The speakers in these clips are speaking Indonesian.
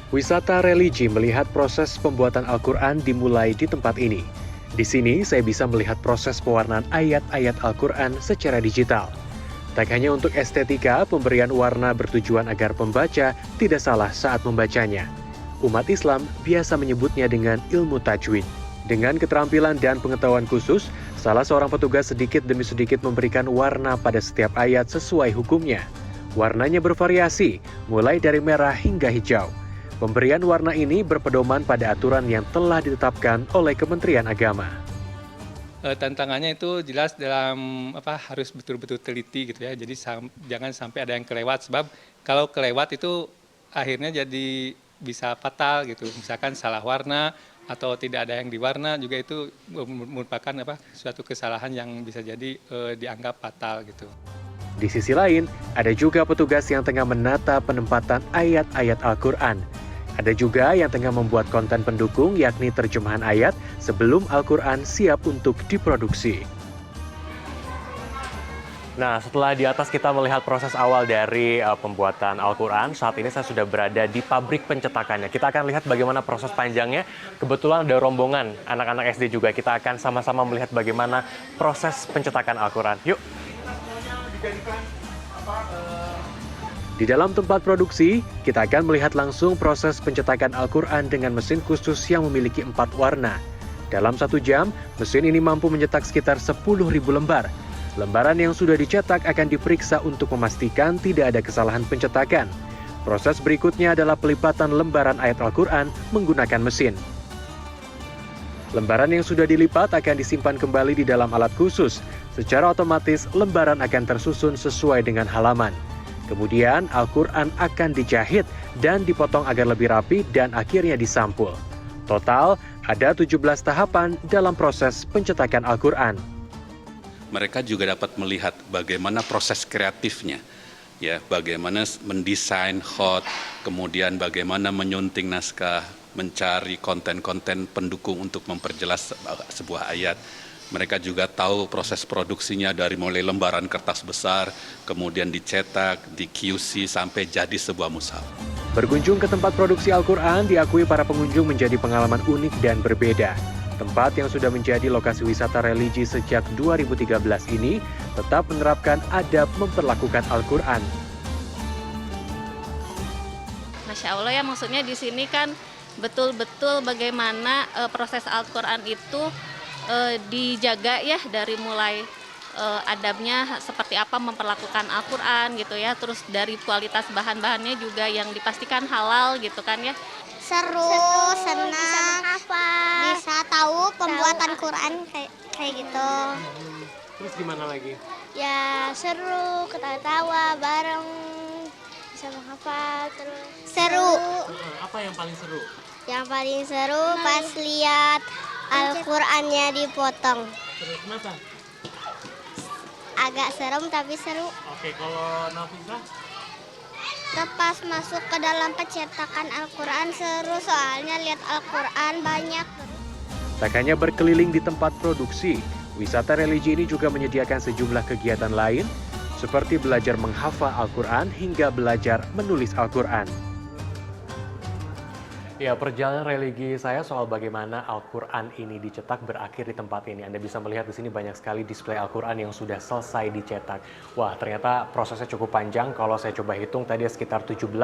Wisata religi melihat proses pembuatan Al-Quran dimulai di tempat ini. Di sini saya bisa melihat proses pewarnaan ayat-ayat Al-Quran secara digital. Tak hanya untuk estetika, pemberian warna bertujuan agar pembaca tidak salah saat membacanya. Umat Islam biasa menyebutnya dengan ilmu tajwid. Dengan keterampilan dan pengetahuan khusus, salah seorang petugas sedikit demi sedikit memberikan warna pada setiap ayat sesuai hukumnya. Warnanya bervariasi, mulai dari merah hingga hijau. Pemberian warna ini berpedoman pada aturan yang telah ditetapkan oleh Kementerian Agama. Tantangannya itu jelas dalam harus betul-betul teliti gitu ya. Jadi jangan sampai ada yang kelewat, sebab kalau kelewat itu akhirnya jadi bisa fatal gitu. Misalkan salah warna atau tidak ada yang diwarna juga itu merupakan suatu kesalahan yang bisa jadi dianggap fatal gitu. Di sisi lain, ada juga petugas yang tengah menata penempatan ayat-ayat Al-Quran. Ada juga yang tengah membuat konten pendukung, yakni terjemahan ayat sebelum Al-Quran siap untuk diproduksi. Nah, setelah di atas kita melihat proses awal dari pembuatan Al-Quran, saat ini saya sudah berada di pabrik pencetakannya. Kita akan lihat bagaimana proses panjangnya. Kebetulan ada rombongan anak-anak SD juga. Kita akan sama-sama melihat bagaimana proses pencetakan Al-Quran. Yuk! Di dalam tempat produksi, kita akan melihat langsung proses pencetakan Al-Quran dengan mesin khusus yang memiliki 4 warna. Dalam 1 jam, mesin ini mampu mencetak sekitar 10.000 lembar. Lembaran yang sudah dicetak akan diperiksa untuk memastikan tidak ada kesalahan pencetakan. Proses berikutnya adalah pelipatan lembaran ayat Al-Quran menggunakan mesin. Lembaran yang sudah dilipat akan disimpan kembali di dalam alat khusus. Secara otomatis, lembaran akan tersusun sesuai dengan halaman. Kemudian, Al-Quran akan dijahit dan dipotong agar lebih rapi dan akhirnya disampul. Total, ada 17 tahapan dalam proses pencetakan Al-Quran. Mereka juga dapat melihat bagaimana proses kreatifnya, ya, bagaimana mendesain khot, kemudian bagaimana menyunting naskah, mencari konten-konten pendukung untuk memperjelas sebuah ayat. Mereka juga tahu proses produksinya dari mulai lembaran kertas besar, kemudian dicetak, di QC, sampai jadi sebuah mushaf. Berkunjung ke tempat produksi Al-Quran diakui para pengunjung menjadi pengalaman unik dan berbeda. Tempat yang sudah menjadi lokasi wisata religi sejak 2013 ini tetap menerapkan adab memperlakukan Al-Quran. Masya Allah ya, maksudnya di sini kan betul-betul bagaimana proses Al-Quran itu dijaga ya, dari mulai adabnya seperti apa memperlakukan Al-Quran gitu ya, terus dari kualitas bahan-bahannya juga yang dipastikan halal gitu kan ya. Seru, senang, bisa tahu pembuatan Quran kayak gitu. Terus gimana lagi? Ya seru, ketawa-tawa bareng, bisa menghafal terus. Seru. Apa yang paling seru? Yang paling seru pas lihat Al-Qurannya dipotong. Terus kenapa? Agak serem tapi seru. Oke, kalau Nafisa? Pas masuk ke dalam pencetakan Al-Quran seru, soalnya lihat Al-Quran banyak. Tak hanya berkeliling di tempat produksi, wisata religi ini juga menyediakan sejumlah kegiatan lain, seperti belajar menghafal Al-Quran hingga belajar menulis Al-Quran. Ya, perjalanan religi saya soal bagaimana Al-Quran ini dicetak berakhir di tempat ini. Anda bisa melihat di sini banyak sekali display Al-Quran yang sudah selesai dicetak. Wah, ternyata prosesnya cukup panjang. Kalau saya coba hitung tadi sekitar 17,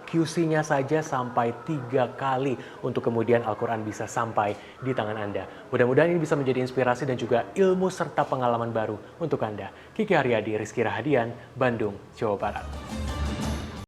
QC-nya saja sampai 3 kali untuk kemudian Al-Quran bisa sampai di tangan Anda. Mudah-mudahan ini bisa menjadi inspirasi dan juga ilmu serta pengalaman baru untuk Anda. Kiki Haryadi, Rizky Rahadian, Bandung, Jawa Barat.